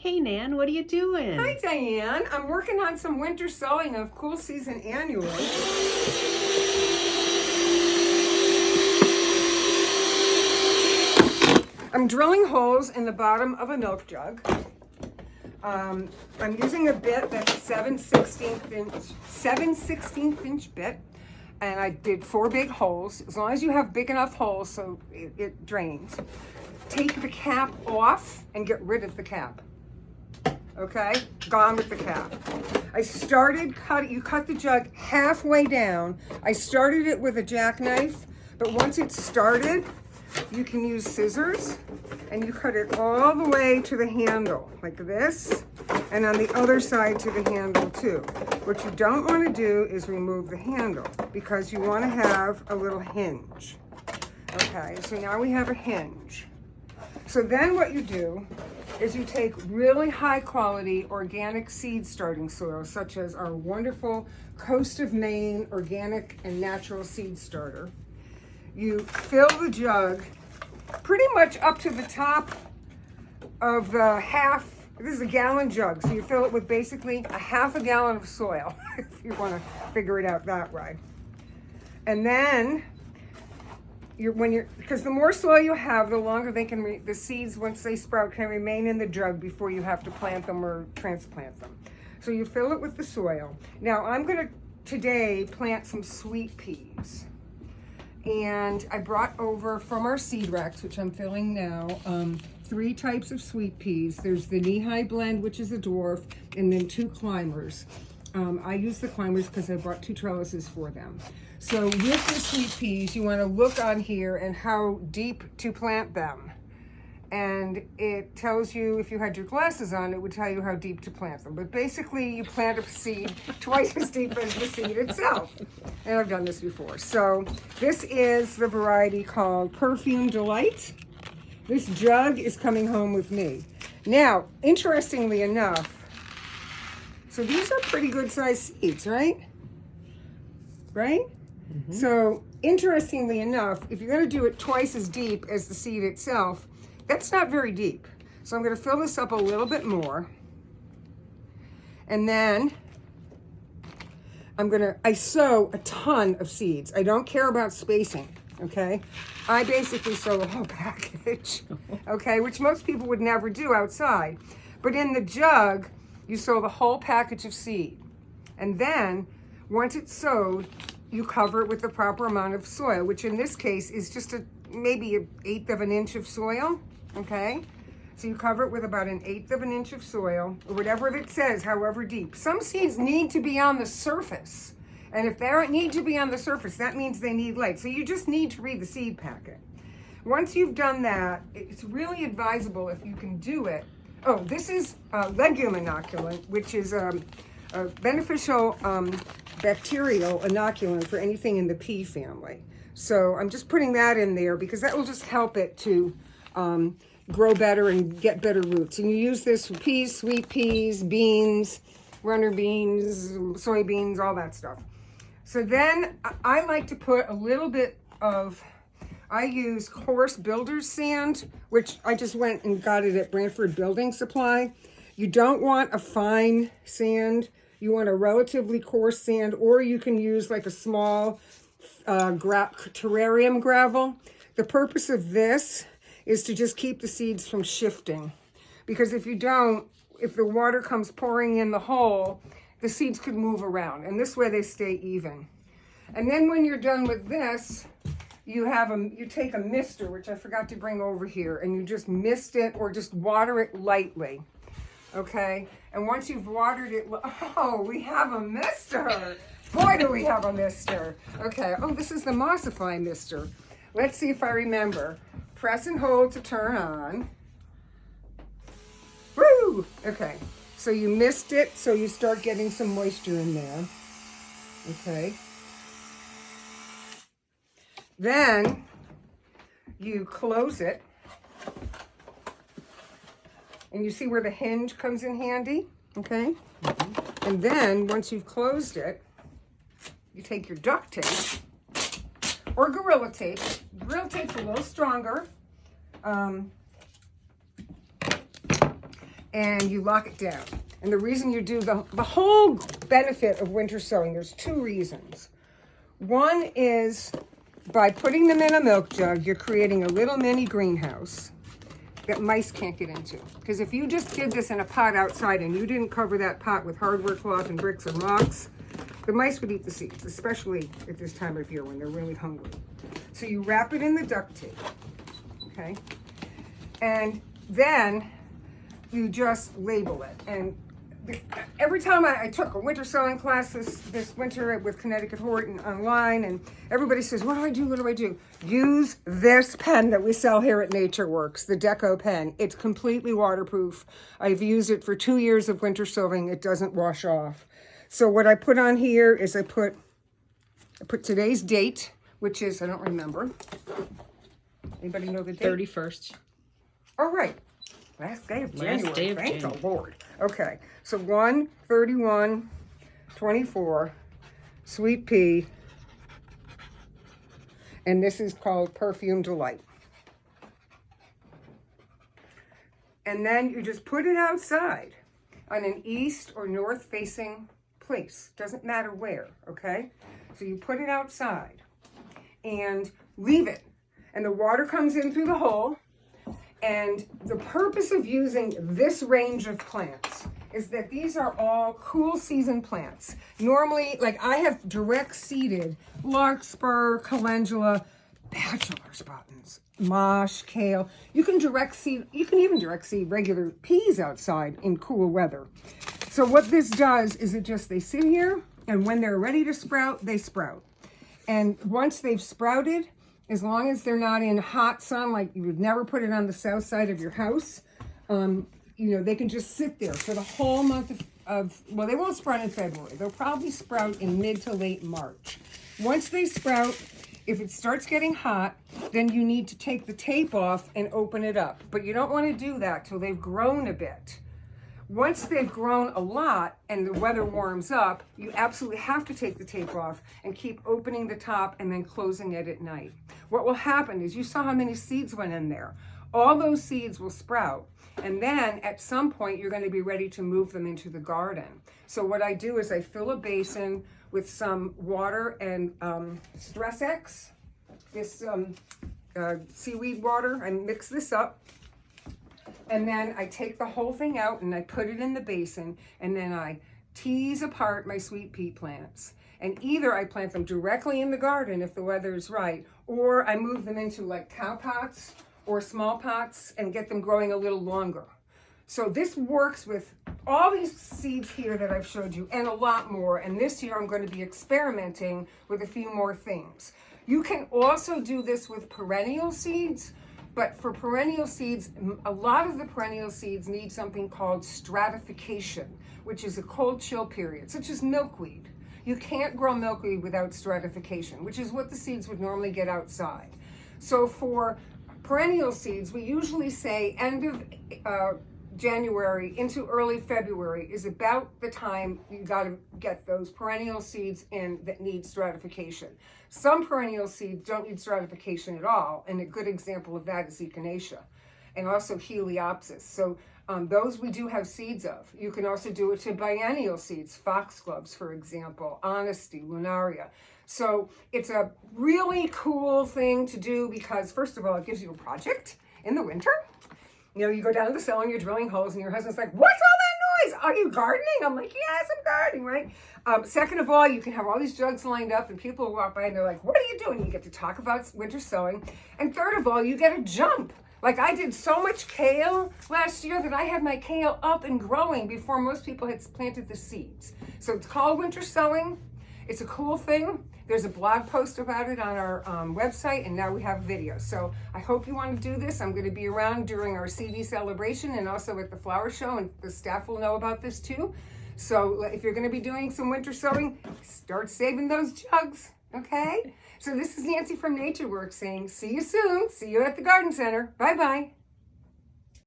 Hey Nan, what are you doing? Hi Diane, I'm working on some winter sowing of Cool Season Annually. I'm drilling holes in the bottom of a milk jug. I'm using a bit that's a 7/16 inch bit, and I did 4 big holes. As long as you have big enough holes so it drains. Take the cap off and get rid of the cap. Okay, gone with the cap. You cut the jug halfway down. I started it with a jackknife, but once it's started, you can use scissors and you cut it all the way to the handle, like this, and on the other side to the handle too. What you don't want to do is remove the handle because you want to have a little hinge. Okay, so now we have a hinge. So then what you do is you take really high quality organic seed starting soil, such as our wonderful Coast of Maine organic and natural seed starter. You fill the jug pretty much up to the top of the this is a gallon jug, so you fill it with basically a half a gallon of soil, if you want to figure it out that way. And then because the more soil you have, the longer the seeds, once they sprout, can remain in the jug before you have to plant them or transplant them. So you fill it with the soil. Now I'm going to today plant some sweet peas. And I brought over from our seed racks, which I'm filling now, 3 types of sweet peas. There's the knee-high blend, which is a dwarf, and then 2 climbers. I use the climbers because I bought 2 trellises for them. So with the sweet peas, you want to look on here and how deep to plant them. And it tells you, if you had your glasses on, it would tell you how deep to plant them. But basically, you plant a seed twice as deep as the seed itself. And I've done this before. So this is the variety called Perfume Delight. This jug is coming home with me. Now, interestingly enough, so these are pretty good sized seeds, right? Right? Mm-hmm. So interestingly enough, if you're going to do it twice as deep as the seed itself, that's not very deep. So I'm going to fill this up a little bit more. And then I sow a ton of seeds. I don't care about spacing, okay? I basically sow the whole package, okay? Which most people would never do outside. But in the jug, you sow the whole package of seed. And then, once it's sowed, you cover it with the proper amount of soil, which in this case is just maybe 1/8 of an inch of soil, okay? So you cover it with about 1/8 of an inch of soil, or whatever it says, however deep. Some seeds need to be on the surface. And if they don't need to be on the surface, that means they need light. So you just need to read the seed packet. Once you've done that, it's really advisable if you can do it. Oh, this is legume inoculant, which is a beneficial bacterial inoculant for anything in the pea family. So I'm just putting that in there because that will just help it to grow better and get better roots. And you use this for peas, sweet peas, beans, runner beans, soybeans, all that stuff. So then I like to put a little bit of, I use coarse builder's sand, which I just went and got it at Brantford Building Supply. You don't want a fine sand. You want a relatively coarse sand, or you can use like a small terrarium gravel. The purpose of this is to just keep the seeds from shifting. Because if you don't, if the water comes pouring in the hole, the seeds could move around. And this way they stay even. And then when you're done with this, you take a mister, which I forgot to bring over here, and you just mist it or just water it lightly. Okay, and once you've watered it, oh, we have a mister. Boy, do we have a mister. Okay, oh, this is the Mossify mister. Let's see if I remember. Press and hold to turn on. Woo! Okay, so you mist it, so you start getting some moisture in there. Okay. Then you close it. And you see where the hinge comes in handy, okay? Mm-hmm. And then, once you've closed it, you take your duct tape, or Gorilla Tape. Gorilla Tape's a little stronger. and you lock it down. And the reason you do the whole benefit of winter sowing, there's two reasons. One is by putting them in a milk jug, you're creating a little mini greenhouse that mice can't get into. Because if you just did this in a pot outside and you didn't cover that pot with hardware cloth and bricks and rocks, the mice would eat the seeds, especially at this time of year when they're really hungry. So you wrap it in the duct tape, okay? And then you just label it. And every time I took a winter sewing class this winter with Connecticut Horton online, and everybody says, what do I do? What do I do? Use this pen that we sell here at NatureWorks, the Deco pen. It's completely waterproof. I've used it for 2 years of winter sewing. It doesn't wash off. So what I put on here is I put today's date, which is, I don't remember. Anybody know the date? 31st. All right. Last day of January. Last day of Thank January. the Lord. Okay, so 1/31/24, sweet pea, and this is called Perfume Delight. And then you just put it outside on an east or north facing place. Doesn't matter where, okay? So you put it outside and leave it. And the water comes in through the hole. And the purpose of using this range of plants is that these are all cool season plants. Normally, like I have direct seeded larkspur, calendula, bachelor's buttons, mosh, kale. You can even direct seed regular peas outside in cool weather. So what this does is they sit here, and when they're ready to sprout, they sprout. And once they've sprouted, as long as they're not in hot sun, like you would never put it on the south side of your house, they can just sit there for the whole month well, they won't sprout in February. They'll probably sprout in mid to late March. Once they sprout, if it starts getting hot, then you need to take the tape off and open it up. But you don't want to do that till they've grown a bit. Once they've grown a lot and the weather warms up, you absolutely have to take the tape off and keep opening the top and then closing it at night. What will happen is, you saw how many seeds went in there. All those seeds will sprout. And then at some point, you're going to be ready to move them into the garden. So what I do is I fill a basin with some water and Stress X, this seaweed water. I mix this up. And then I take the whole thing out and I put it in the basin, and then I tease apart my sweet pea plants. And either I plant them directly in the garden if the weather is right, or I move them into like cow pots or small pots and get them growing a little longer. So this works with all these seeds here that I've showed you and a lot more. And this year I'm going to be experimenting with a few more things. You can also do this with perennial seeds. But for perennial seeds, a lot of the perennial seeds need something called stratification, which is a cold chill period, such as milkweed. You can't grow milkweed without stratification, which is what the seeds would normally get outside. So for perennial seeds, we usually say end of January into early February is about the time you got to get those perennial seeds in that need stratification. Some perennial seeds don't need stratification at all, and a good example of that is echinacea and also Heliopsis. So those we do have seeds of. You can also do it to biennial seeds, foxgloves, for example, honesty, lunaria. So it's a really cool thing to do because, first of all, it gives you a project in the winter. You go down to the cellar and you're drilling holes, and your husband's like, what's all that noise? Are you gardening? I'm like, yes, I'm gardening, right? Second of all, you can have all these jugs lined up, and people walk by and they're like, what are you doing? You get to talk about winter sowing. And third of all, you get a jump. Like I did so much kale last year that I had my kale up and growing before most people had planted the seeds. So it's called winter sowing. It's a cool thing. There's a blog post about it on our website, and now we have video. So I hope you want to do this. I'm going to be around during our CD celebration and also at the flower show, and the staff will know about this too. So if you're going to be doing some winter sowing, start saving those jugs, okay? So this is Nancy from NatureWorks saying, see you soon. See you at the garden center. Bye-bye.